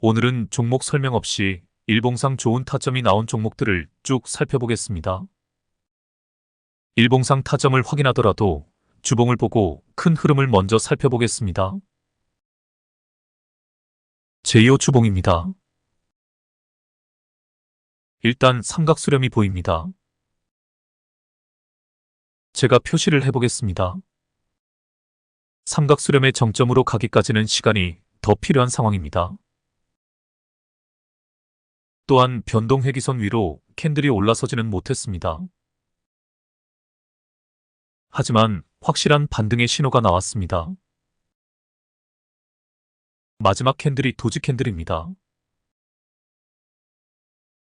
오늘은 종목 설명 없이 일봉상 좋은 타점이 나온 종목들을 쭉 살펴보겠습니다. 일봉상 타점을 확인하더라도 주봉을 보고 큰 흐름을 먼저 살펴보겠습니다. 제2호 주봉입니다. 일단 삼각수렴이 보입니다. 제가 표시를 해보겠습니다. 삼각수렴의 정점으로 가기까지는 시간이 더 필요한 상황입니다. 또한 변동회기선 위로 캔들이 올라서지는 못했습니다. 하지만 확실한 반등의 신호가 나왔습니다. 마지막 캔들이 도지 캔들입니다.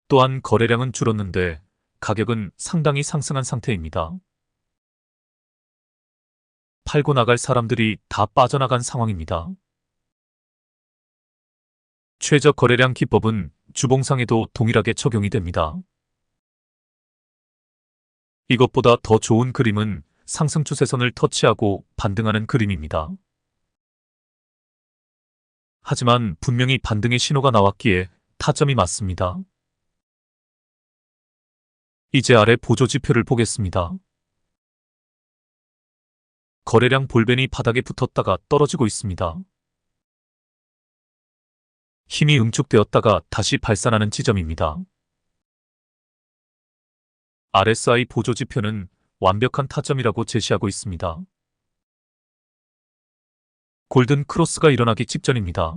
또한 거래량은 줄었는데 가격은 상당히 상승한 상태입니다. 팔고 나갈 사람들이 다 빠져나간 상황입니다. 최저 거래량 기법은 주봉상에도 동일하게 적용이 됩니다. 이것보다 더 좋은 그림은 상승 추세선을 터치하고 반등하는 그림입니다. 하지만 분명히 반등의 신호가 나왔기에 타점이 맞습니다. 이제 아래 보조지표를 보겠습니다. 거래량 볼벤이 바닥에 붙었다가 떨어지고 있습니다. 힘이 응축되었다가 다시 발산하는 지점입니다. RSI 보조지표는 완벽한 타점이라고 제시하고 있습니다. 골든 크로스가 일어나기 직전입니다.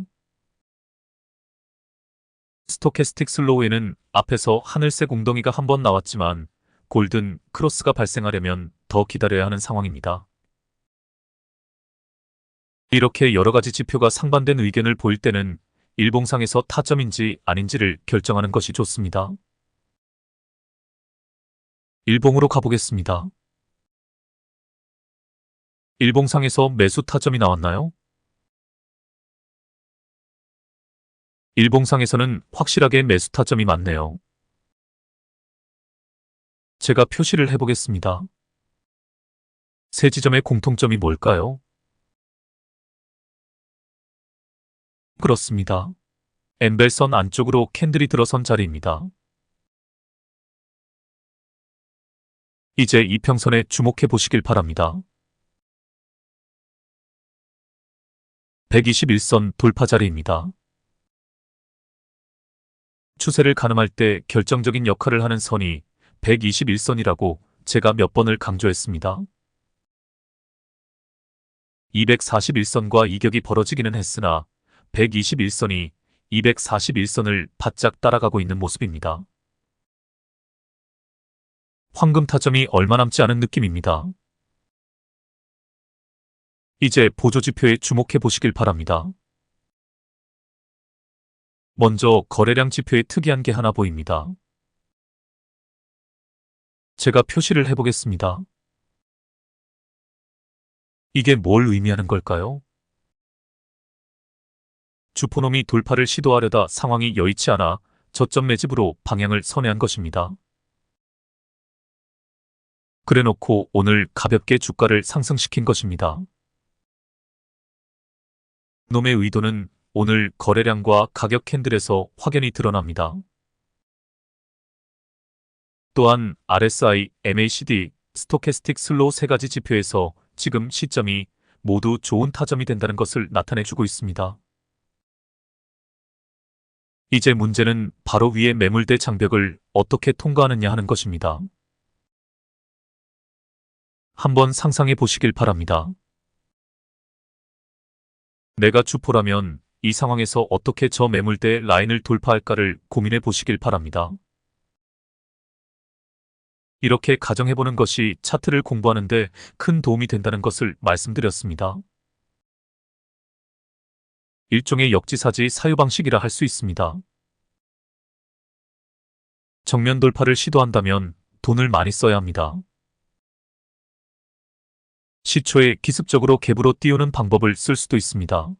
스토캐스틱 슬로우에는 앞에서 하늘색 웅덩이가 한번 나왔지만 골든 크로스가 발생하려면 더 기다려야 하는 상황입니다. 이렇게 여러가지 지표가 상반된 의견을 보일 때는 일봉상에서 타점인지 아닌지를 결정하는 것이 좋습니다. 일봉으로 가보겠습니다. 일봉상에서 매수 타점이 나왔나요? 일봉상에서는 확실하게 매수 타점이 맞네요. 제가 표시를 해보겠습니다. 세 지점의 공통점이 뭘까요? 그렇습니다. 엠벨선 안쪽으로 캔들이 들어선 자리입니다. 이제 이평선에 주목해 보시길 바랍니다. 121선 돌파 자리입니다. 추세를 가늠할 때 결정적인 역할을 하는 선이 121선이라고 제가 몇 번을 강조했습니다. 241선과 이격이 벌어지기는 했으나 121선이 241선을 바짝 따라가고 있는 모습입니다. 황금 타점이 얼마 남지 않은 느낌입니다. 이제 보조지표에 주목해 보시길 바랍니다. 먼저 거래량 지표에 특이한 게 하나 보입니다. 제가 표시를 해보겠습니다. 이게 뭘 의미하는 걸까요? 주포놈이 돌파를 시도하려다 상황이 여의치 않아 저점 매집으로 방향을 선회한 것입니다. 그래놓고 오늘 가볍게 주가를 상승시킨 것입니다. 놈의 의도는 오늘 거래량과 가격 캔들에서 확연히 드러납니다. 또한 RSI, MACD, 스토캐스틱 슬로우 세 가지 지표에서 지금 시점이 모두 좋은 타점이 된다는 것을 나타내주고 있습니다. 이제 문제는 바로 위의 매물대 장벽을 어떻게 통과하느냐 하는 것입니다. 한번 상상해 보시길 바랍니다. 내가 주포라면 이 상황에서 어떻게 저 매물대 라인을 돌파할까를 고민해 보시길 바랍니다. 이렇게 가정해보는 것이 차트를 공부하는데 큰 도움이 된다는 것을 말씀드렸습니다. 일종의 역지사지 사유방식이라 할 수 있습니다. 정면 돌파를 시도한다면 돈을 많이 써야 합니다. 시초에 기습적으로 갭으로 띄우는 방법을 쓸 수도 있습니다.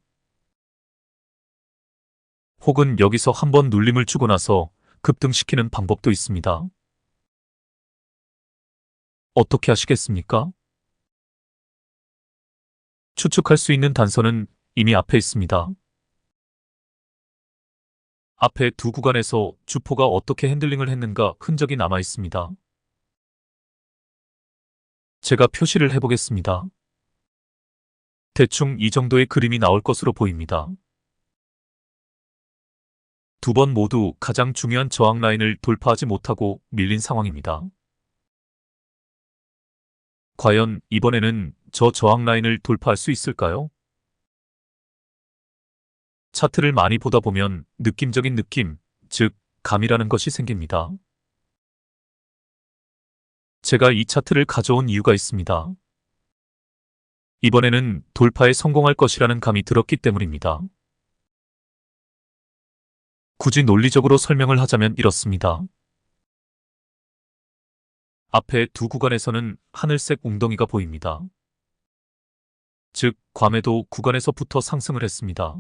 혹은 여기서 한번 눌림을 주고 나서 급등시키는 방법도 있습니다. 어떻게 하시겠습니까? 추측할 수 있는 단서는 이미 앞에 있습니다. 앞에 두 구간에서 주포가 어떻게 핸들링을 했는가 흔적이 남아 있습니다. 제가 표시를 해보겠습니다. 대충 이 정도의 그림이 나올 것으로 보입니다. 두 번 모두 가장 중요한 저항 라인을 돌파하지 못하고 밀린 상황입니다. 과연 이번에는 저 저항 라인을 돌파할 수 있을까요? 차트를 많이 보다 보면 느낌적인 느낌, 즉 감이라는 것이 생깁니다. 제가 이 차트를 가져온 이유가 있습니다. 이번에는 돌파에 성공할 것이라는 감이 들었기 때문입니다. 굳이 논리적으로 설명을 하자면 이렇습니다. 앞에 두 구간에서는 하늘색 웅덩이가 보입니다. 즉, 과매도 구간에서부터 상승을 했습니다.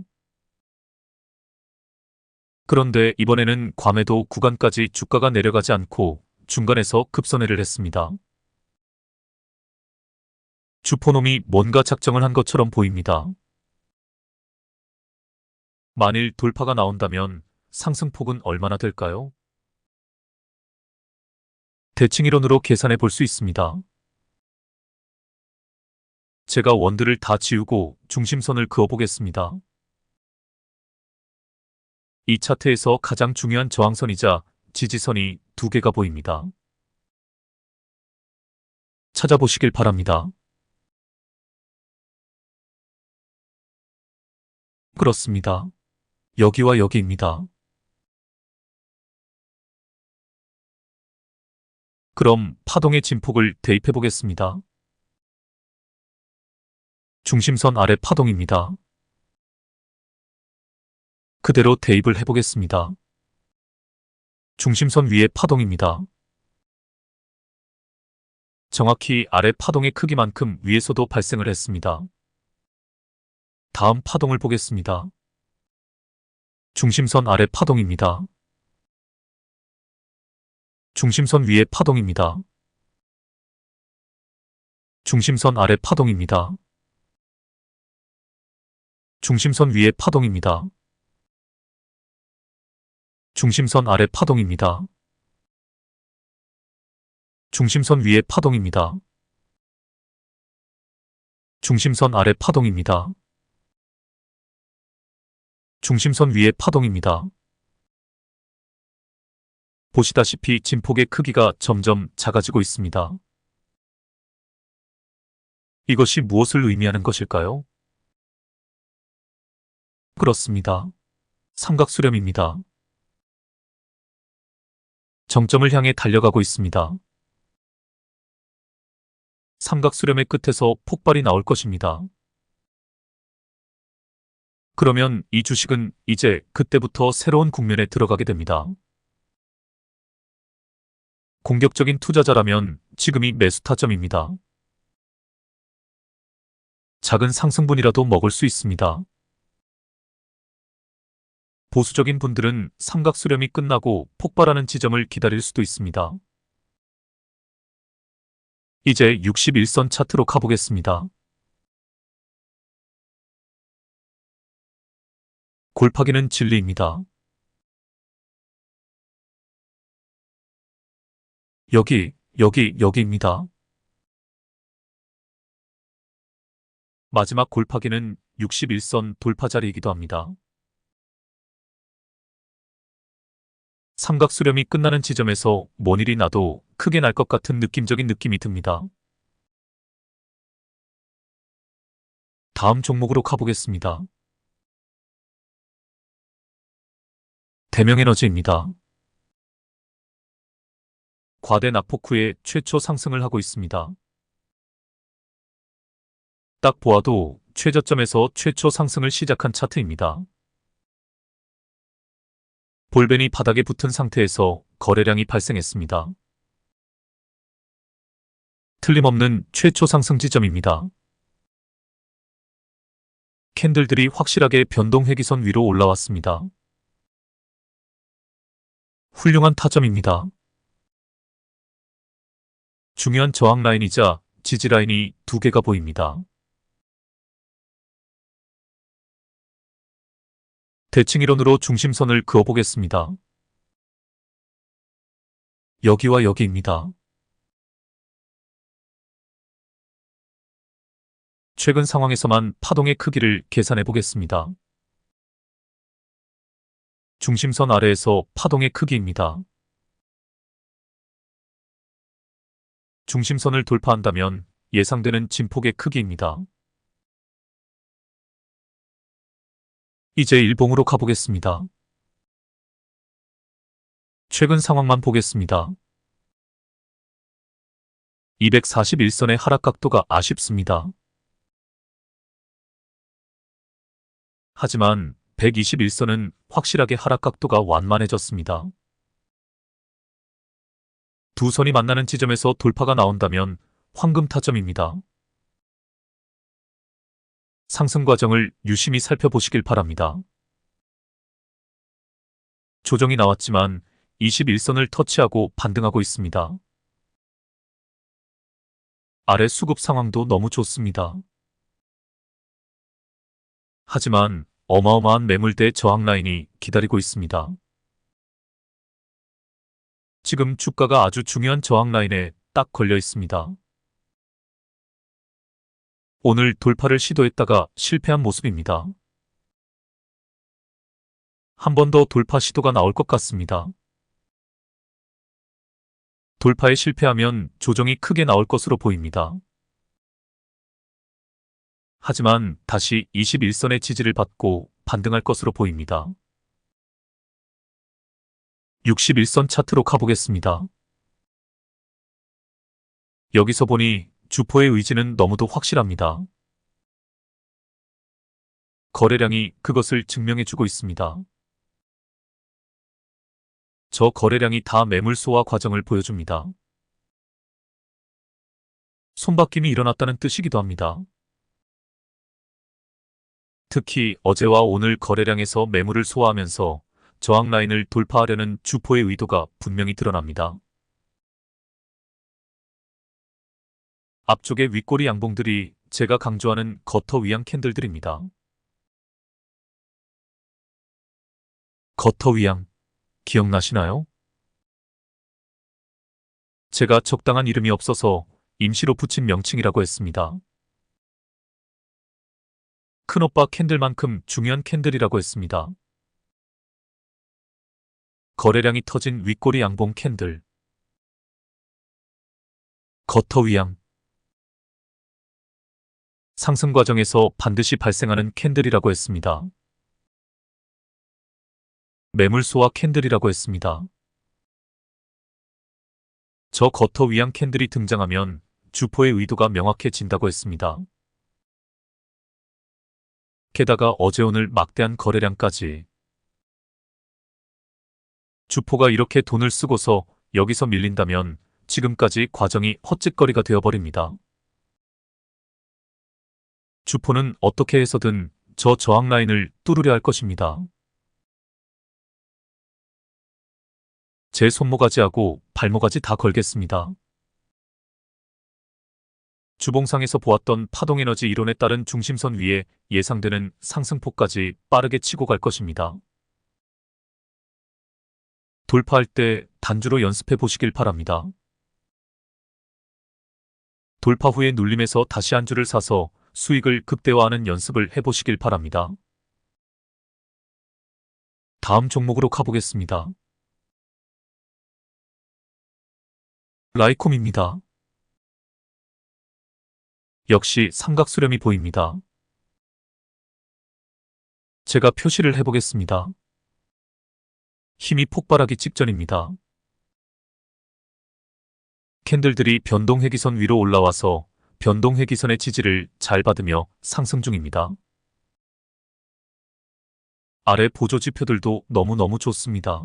그런데 이번에는 과매도 구간까지 주가가 내려가지 않고 중간에서 급선회를 했습니다. 주포놈이 뭔가 작정을 한 것처럼 보입니다. 만일 돌파가 나온다면 상승폭은 얼마나 될까요? 대칭 이론으로 계산해 볼 수 있습니다. 제가 원들을 다 지우고 중심선을 그어 보겠습니다. 이 차트에서 가장 중요한 저항선이자 지지선이 두 개가 보입니다. 찾아보시길 바랍니다. 그렇습니다. 여기와 여기입니다. 그럼 파동의 진폭을 대입해 보겠습니다. 중심선 아래 파동입니다. 그대로 대입을 해보겠습니다. 중심선 위에 파동입니다. 정확히 아래 파동의 크기만큼 위에서도 발생을 했습니다. 다음 파동을 보겠습니다. 중심선 아래 파동입니다. 중심선 위에 파동입니다. 중심선 아래 파동입니다. 중심선 위에 파동입니다. 중심선 아래 파동입니다. 중심선 위에 파동입니다. 중심선 아래 파동입니다. 중심선 위에 파동입니다. 보시다시피 진폭의 크기가 점점 작아지고 있습니다. 이것이 무엇을 의미하는 것일까요? 그렇습니다. 삼각수렴입니다. 정점을 향해 달려가고 있습니다. 삼각수렴의 끝에서 폭발이 나올 것입니다. 그러면 이 주식은 이제 그때부터 새로운 국면에 들어가게 됩니다. 공격적인 투자자라면 지금이 매수 타점입니다. 작은 상승분이라도 먹을 수 있습니다. 보수적인 분들은 삼각수렴이 끝나고 폭발하는 지점을 기다릴 수도 있습니다. 이제 61선 차트로 가보겠습니다. 골파기는 진리입니다. 여기입니다. 마지막 골파기는 61선 돌파 자리이기도 합니다. 삼각수렴이 끝나는 지점에서 뭔 일이 나도 크게 날 것 같은 느낌적인 느낌이 듭니다. 다음 종목으로 가보겠습니다. 대명에너지입니다. 과대 낙폭 후에 최초 상승을 하고 있습니다. 딱 보아도 최저점에서 최초 상승을 시작한 차트입니다. 볼벤이 바닥에 붙은 상태에서 거래량이 발생했습니다. 틀림없는 최초 상승 지점입니다. 캔들들이 확실하게 변동회기선 위로 올라왔습니다. 훌륭한 타점입니다. 중요한 저항 라인이자 지지 라인이 두 개가 보입니다. 대칭 이론으로 중심선을 그어보겠습니다. 여기와 여기입니다. 최근 상황에서만 파동의 크기를 계산해 보겠습니다. 중심선 아래에서 파동의 크기입니다. 중심선을 돌파한다면 예상되는 진폭의 크기입니다. 이제 일봉으로 가보겠습니다. 최근 상황만 보겠습니다. 241선의 하락 각도가 아쉽습니다. 하지만 121선은 확실하게 하락 각도가 완만해졌습니다. 두 선이 만나는 지점에서 돌파가 나온다면 황금 타점입니다. 상승 과정을 유심히 살펴보시길 바랍니다. 조정이 나왔지만 21선을 터치하고 반등하고 있습니다. 아래 수급 상황도 너무 좋습니다. 하지만 어마어마한 매물대 저항 라인이 기다리고 있습니다. 지금 주가가 아주 중요한 저항 라인에 딱 걸려 있습니다. 오늘 돌파를 시도했다가 실패한 모습입니다. 한 번 더 돌파 시도가 나올 것 같습니다. 돌파에 실패하면 조정이 크게 나올 것으로 보입니다. 하지만 다시 21선의 지지를 받고 반등할 것으로 보입니다. 61선 차트로 가보겠습니다. 여기서 보니 주포의 의지는 너무도 확실합니다. 거래량이 그것을 증명해주고 있습니다. 저 거래량이 다 매물 소화 과정을 보여줍니다. 손바뀜이 일어났다는 뜻이기도 합니다. 특히 어제와 오늘 거래량에서 매물을 소화하면서 저항 라인을 돌파하려는 주포의 의도가 분명히 드러납니다. 앞쪽의 윗꼬리 양봉들이 제가 강조하는 거터 위양 캔들들입니다. 거터 위양, 기억나시나요? 제가 적당한 이름이 없어서 임시로 붙인 명칭이라고 했습니다. 큰오빠 캔들만큼 중요한 캔들이라고 했습니다. 거래량이 터진 윗꼬리 양봉 캔들. 거터 위양. 상승 과정에서 반드시 발생하는 캔들이라고 했습니다. 매물 소화 캔들이라고 했습니다. 저 거터 위양 캔들이 등장하면 주포의 의도가 명확해진다고 했습니다. 게다가 어제 오늘 막대한 거래량까지. 주포가 이렇게 돈을 쓰고서 여기서 밀린다면 지금까지 과정이 헛짓거리가 되어버립니다. 주포는 어떻게 해서든 저 저항 라인을 뚫으려 할 것입니다. 제 손모가지하고 발모가지 다 걸겠습니다. 주봉상에서 보았던 파동에너지 이론에 따른 중심선 위에 예상되는 상승폭까지 빠르게 치고 갈 것입니다. 돌파할 때 단주로 연습해 보시길 바랍니다. 돌파 후에 눌림에서 다시 한 주를 사서 수익을 극대화하는 연습을 해보시길 바랍니다. 다음 종목으로 가보겠습니다. 라이콤입니다. 역시 삼각수렴이 보입니다. 제가 표시를 해보겠습니다. 힘이 폭발하기 직전입니다. 캔들들이 변동회기선 위로 올라와서 변동회기선의 지지를 잘 받으며 상승 중입니다. 아래 보조지표들도 너무너무 좋습니다.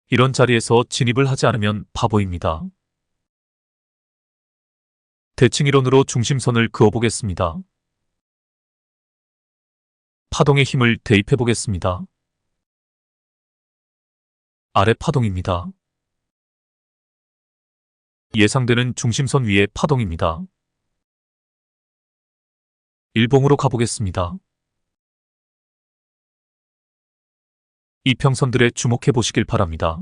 이런 자리에서 진입을 하지 않으면 바보입니다. 대칭 이론으로 중심선을 그어보겠습니다. 파동의 힘을 대입해 보겠습니다. 아래 파동입니다. 예상되는 중심선 위의 파동입니다. 일봉으로 가보겠습니다. 이평선들에 주목해 보시길 바랍니다.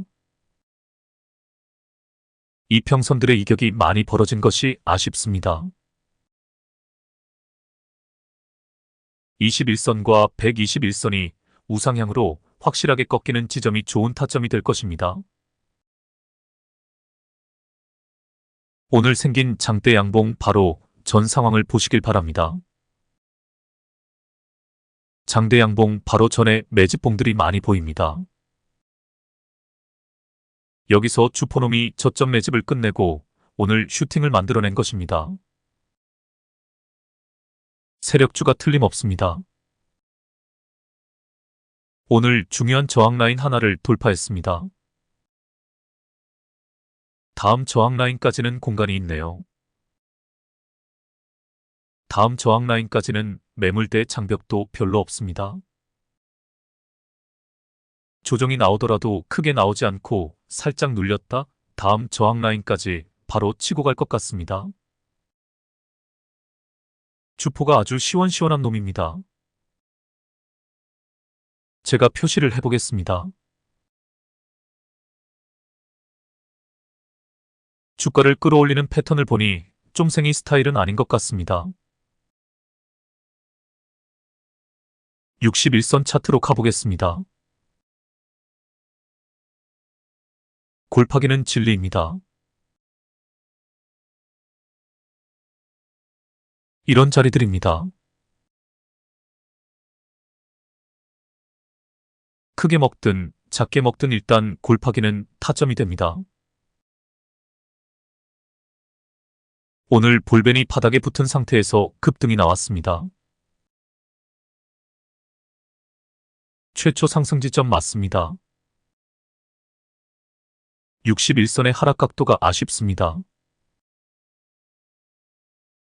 이평선들의 이격이 많이 벌어진 것이 아쉽습니다. 21선과 121선이 우상향으로 확실하게 꺾이는 지점이 좋은 타점이 될 것입니다. 오늘 생긴 장대 양봉 바로 전 상황을 보시길 바랍니다. 장대 양봉 바로 전에 매집봉들이 많이 보입니다. 여기서 주포놈이 저점 매집을 끝내고 오늘 슈팅을 만들어낸 것입니다. 세력주가 틀림없습니다. 오늘 중요한 저항 라인 하나를 돌파했습니다. 다음 저항 라인까지는 공간이 있네요. 다음 저항 라인까지는 매물대 장벽도 별로 없습니다. 조정이 나오더라도 크게 나오지 않고 살짝 눌렸다 다음 저항 라인까지 바로 치고 갈 것 같습니다. 주포가 아주 시원시원한 놈입니다. 제가 표시를 해보겠습니다. 주가를 끌어올리는 패턴을 보니 쫌생이 스타일은 아닌 것 같습니다. 61선 차트로 가보겠습니다. 골파기는 진리입니다. 이런 자리들입니다. 크게 먹든 작게 먹든 일단 골파기는 타점이 됩니다. 오늘 볼벤이 바닥에 붙은 상태에서 급등이 나왔습니다. 최초 상승 지점 맞습니다. 61선의 하락 각도가 아쉽습니다.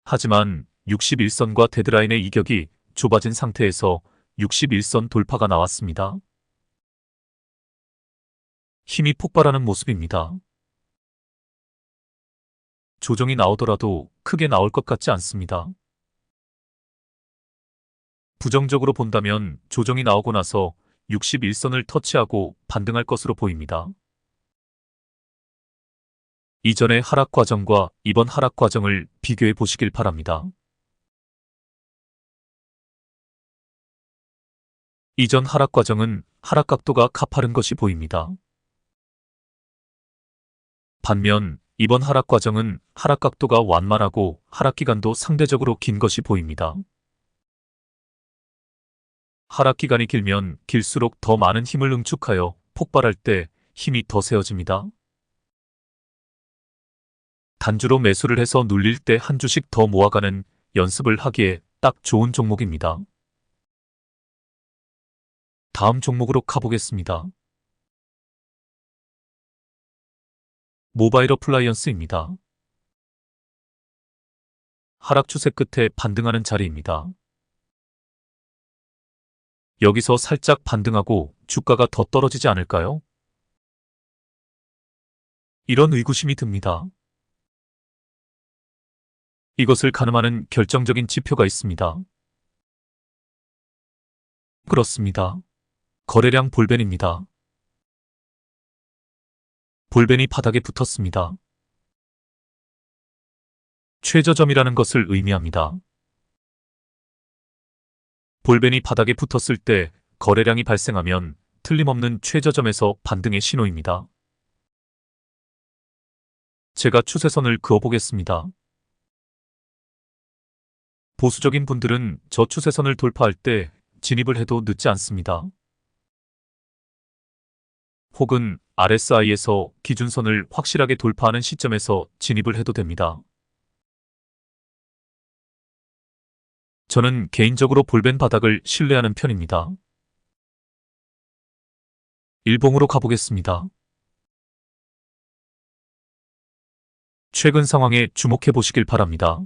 하지만 61선과 데드라인의 이격이 좁아진 상태에서 61선 돌파가 나왔습니다. 힘이 폭발하는 모습입니다. 조정이 나오더라도 크게 나올 것 같지 않습니다. 부정적으로 본다면 조정이 나오고 나서 61선을 터치하고 반등할 것으로 보입니다. 이전의 하락 과정과 이번 하락 과정을 비교해 보시길 바랍니다. 이전 하락 과정은 하락 각도가 가파른 것이 보입니다. 반면 이번 하락 과정은 하락 각도가 완만하고 하락 기간도 상대적으로 긴 것이 보입니다. 하락 기간이 길면 길수록 더 많은 힘을 응축하여 폭발할 때 힘이 더 세어집니다. 단주로 매수를 해서 눌릴 때 한 주씩 더 모아가는 연습을 하기에 딱 좋은 종목입니다. 다음 종목으로 가보겠습니다. 모바일 어플라이언스입니다. 하락 추세 끝에 반등하는 자리입니다. 여기서 살짝 반등하고 주가가 더 떨어지지 않을까요? 이런 의구심이 듭니다. 이것을 가늠하는 결정적인 지표가 있습니다. 그렇습니다. 거래량 볼벤입니다. 볼벤이 바닥에 붙었습니다. 최저점이라는 것을 의미합니다. 볼벤이 바닥에 붙었을 때 거래량이 발생하면 틀림없는 최저점에서 반등의 신호입니다. 제가 추세선을 그어보겠습니다. 보수적인 분들은 저 추세선을 돌파할 때 진입을 해도 늦지 않습니다. 혹은 RSI에서 기준선을 확실하게 돌파하는 시점에서 진입을 해도 됩니다. 저는 개인적으로 볼벤 바닥을 신뢰하는 편입니다. 일봉으로 가보겠습니다. 최근 상황에 주목해 보시길 바랍니다.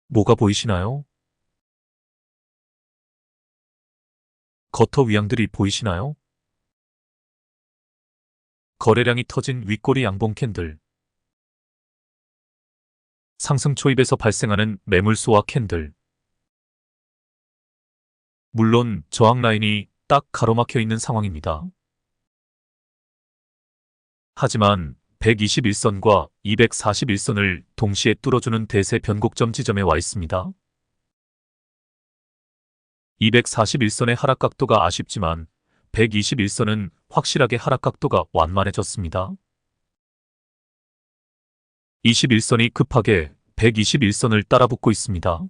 뭐가 보이시나요? 거터 위양들이 보이시나요? 거래량이 터진 윗꼬리 양봉 캔들. 상승 초입에서 발생하는 매물수와 캔들. 물론 저항 라인이 딱 가로막혀 있는 상황입니다. 하지만 121선과 241선을 동시에 뚫어주는 대세 변곡점 지점에 와 있습니다. 241선의 하락 각도가 아쉽지만 121선은 확실하게 하락 각도가 완만해졌습니다. 21선이 급하게 121선을 따라붙고 있습니다.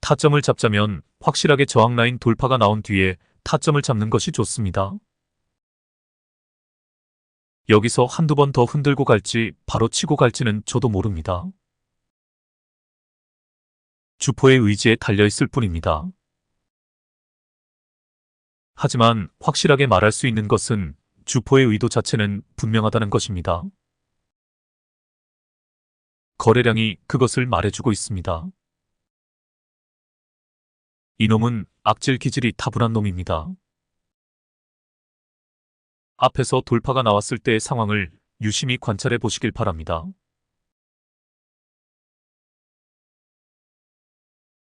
타점을 잡자면 확실하게 저항 라인 돌파가 나온 뒤에 타점을 잡는 것이 좋습니다. 여기서 한두 번 더 흔들고 갈지 바로 치고 갈지는 저도 모릅니다. 주포의 의지에 달려있을 뿐입니다. 하지만 확실하게 말할 수 있는 것은 주포의 의도 자체는 분명하다는 것입니다. 거래량이 그것을 말해주고 있습니다. 이놈은 악질 기질이 타분한 놈입니다. 앞에서 돌파가 나왔을 때의 상황을 유심히 관찰해 보시길 바랍니다.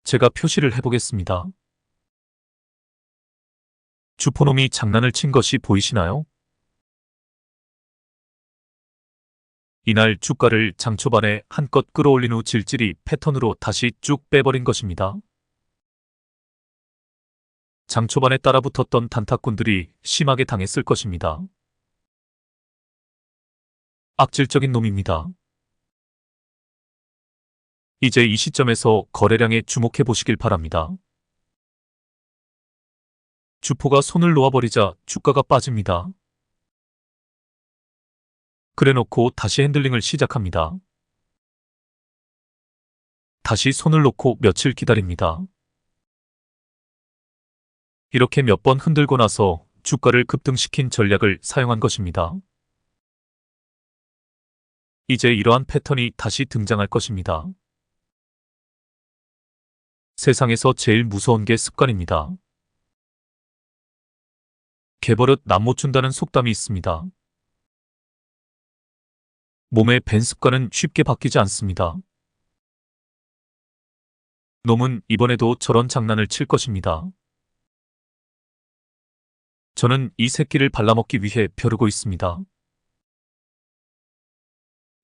제가 표시를 해보겠습니다. 주포놈이 장난을 친 것이 보이시나요? 이날 주가를 장 초반에 한껏 끌어올린 후 질질이 패턴으로 다시 쭉 빼버린 것입니다. 장 초반에 따라붙었던 단타꾼들이 심하게 당했을 것입니다. 악질적인 놈입니다. 이제 이 시점에서 거래량에 주목해 보시길 바랍니다. 주포가 손을 놓아버리자 주가가 빠집니다. 그래놓고 다시 핸들링을 시작합니다. 다시 손을 놓고 며칠 기다립니다. 이렇게 몇 번 흔들고 나서 주가를 급등시킨 전략을 사용한 것입니다. 이제 이러한 패턴이 다시 등장할 것입니다. 세상에서 제일 무서운 게 습관입니다. 개버릇 남 못 준다는 속담이 있습니다. 몸의 밴 습관은 쉽게 바뀌지 않습니다. 놈은 이번에도 저런 장난을 칠 것입니다. 저는 이 새끼를 발라먹기 위해 벼르고 있습니다.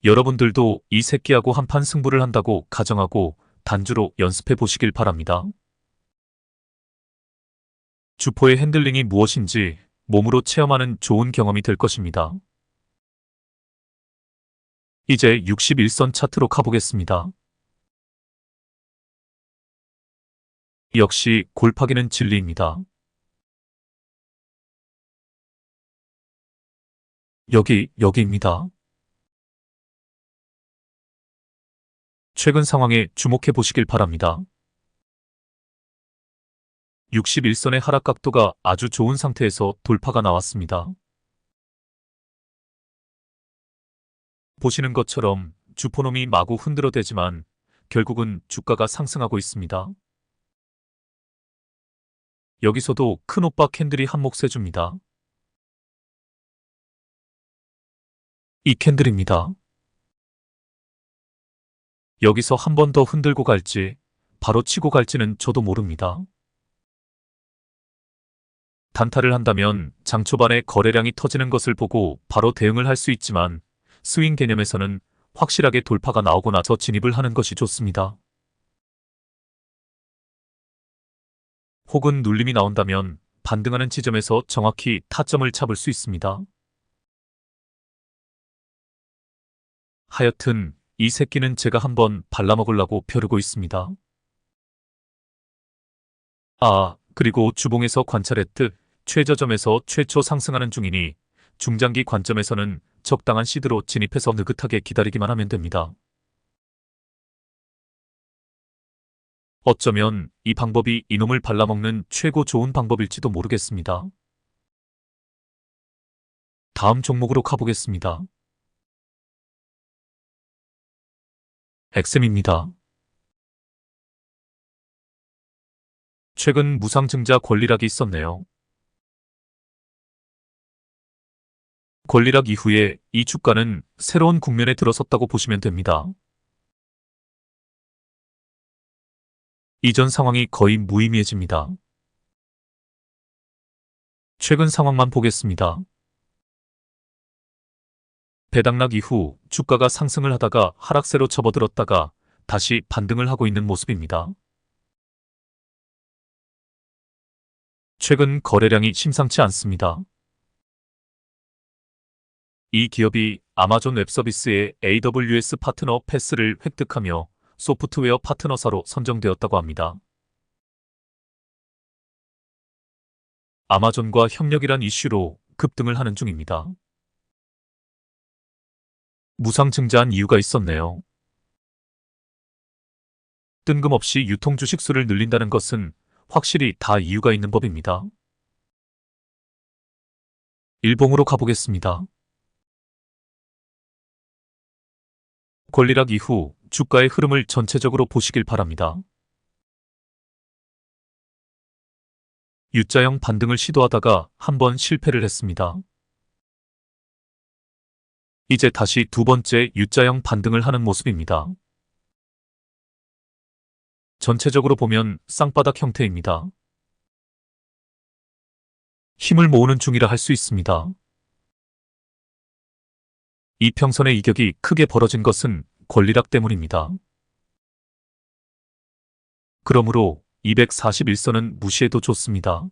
여러분들도 이 새끼하고 한판 승부를 한다고 가정하고 단주로 연습해 보시길 바랍니다. 주포의 핸들링이 무엇인지 몸으로 체험하는 좋은 경험이 될 것입니다. 이제 61선 차트로 가보겠습니다. 역시 골파기는 진리입니다. 여기입니다. 최근 상황에 주목해 보시길 바랍니다. 61선의 하락 각도가 아주 좋은 상태에서 돌파가 나왔습니다. 보시는 것처럼 주포놈이 마구 흔들어대지만 결국은 주가가 상승하고 있습니다. 여기서도 큰 오빠 캔들이 한몫 해줍니다. 이 캔들입니다. 여기서 한 번 더 흔들고 갈지 바로 치고 갈지는 저도 모릅니다. 단타를 한다면 장 초반에 거래량이 터지는 것을 보고 바로 대응을 할 수 있지만 스윙 개념에서는 확실하게 돌파가 나오고 나서 진입을 하는 것이 좋습니다. 혹은 눌림이 나온다면 반등하는 지점에서 정확히 타점을 잡을 수 있습니다. 하여튼 이 새끼는 제가 한번 발라먹으려고 벼르고 있습니다. 그리고 주봉에서 관찰했듯 최저점에서 최초 상승하는 중이니 중장기 관점에서는 적당한 시드로 진입해서 느긋하게 기다리기만 하면 됩니다. 어쩌면 이 방법이 이놈을 발라먹는 최고 좋은 방법일지도 모르겠습니다. 다음 종목으로 가보겠습니다. 엑셈입니다. 최근 무상증자 권리락이 있었네요. 권리락 이후에 이 주가는 새로운 국면에 들어섰다고 보시면 됩니다. 이전 상황이 거의 무의미해집니다. 최근 상황만 보겠습니다. 배당락 이후 주가가 상승을 하다가 하락세로 접어들었다가 다시 반등을 하고 있는 모습입니다. 최근 거래량이 심상치 않습니다. 이 기업이 아마존 웹서비스의 AWS 파트너 패스를 획득하며 소프트웨어 파트너사로 선정되었다고 합니다. 아마존과 협력이란 이슈로 급등을 하는 중입니다. 무상증자한 이유가 있었네요. 뜬금없이 유통 주식 수를 늘린다는 것은 확실히 다 이유가 있는 법입니다. 일봉으로 가보겠습니다. 권리락 이후 주가의 흐름을 전체적으로 보시길 바랍니다. U자형 반등을 시도하다가 한번 실패를 했습니다. 이제 다시 두 번째 U자형 반등을 하는 모습입니다. 전체적으로 보면 쌍바닥 형태입니다. 힘을 모으는 중이라 할 수 있습니다. 이평선의 이격이 크게 벌어진 것은 권리락 때문입니다. 그러므로 241선은 무시해도 좋습니다.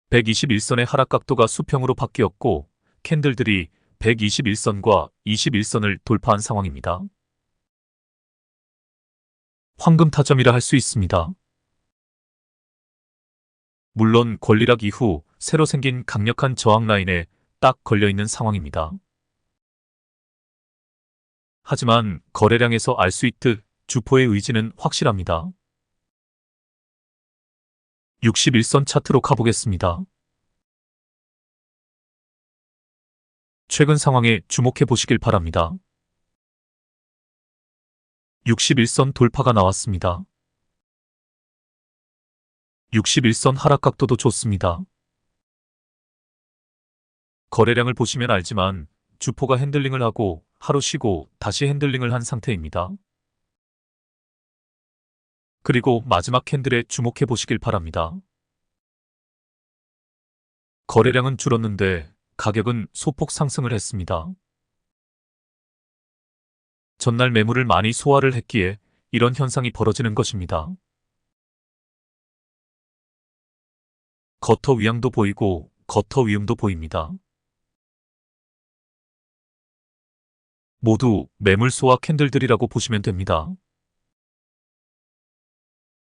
121선의 하락 각도가 수평으로 바뀌었고 캔들들이 121선과 21선을 돌파한 상황입니다. 황금 타점이라 할 수 있습니다. 물론 권리락 이후 새로 생긴 강력한 저항 라인에 딱 걸려있는 상황입니다. 하지만 거래량에서 알 수 있듯 주포의 의지는 확실합니다. 61선 차트로 가보겠습니다. 최근 상황에 주목해 보시길 바랍니다. 61선 돌파가 나왔습니다. 61선 하락 각도도 좋습니다. 거래량을 보시면 알지만 주포가 핸들링을 하고 하루 쉬고 다시 핸들링을 한 상태입니다. 그리고 마지막 캔들에 주목해 보시길 바랍니다. 거래량은 줄었는데 가격은 소폭 상승을 했습니다. 전날 매물을 많이 소화를 했기에 이런 현상이 벌어지는 것입니다. 거터 위양도 보이고 거터 위음도 보입니다. 모두 매물 소화 캔들들이라고 보시면 됩니다.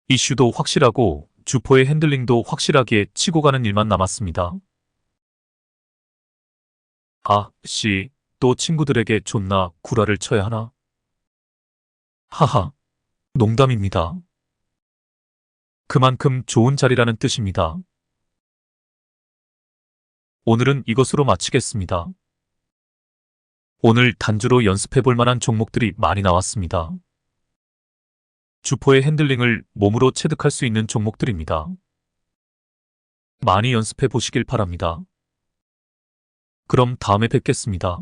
이슈도 확실하고 주포의 핸들링도 확실하게 치고 가는 일만 남았습니다. 또 친구들에게 존나 구라를 쳐야 하나? 하하, 농담입니다. 그만큼 좋은 자리라는 뜻입니다. 오늘은 이것으로 마치겠습니다. 오늘 단주로 연습해 볼 만한 종목들이 많이 나왔습니다. 주포의 핸들링을 몸으로 체득할 수 있는 종목들입니다. 많이 연습해 보시길 바랍니다. 그럼 다음에 뵙겠습니다.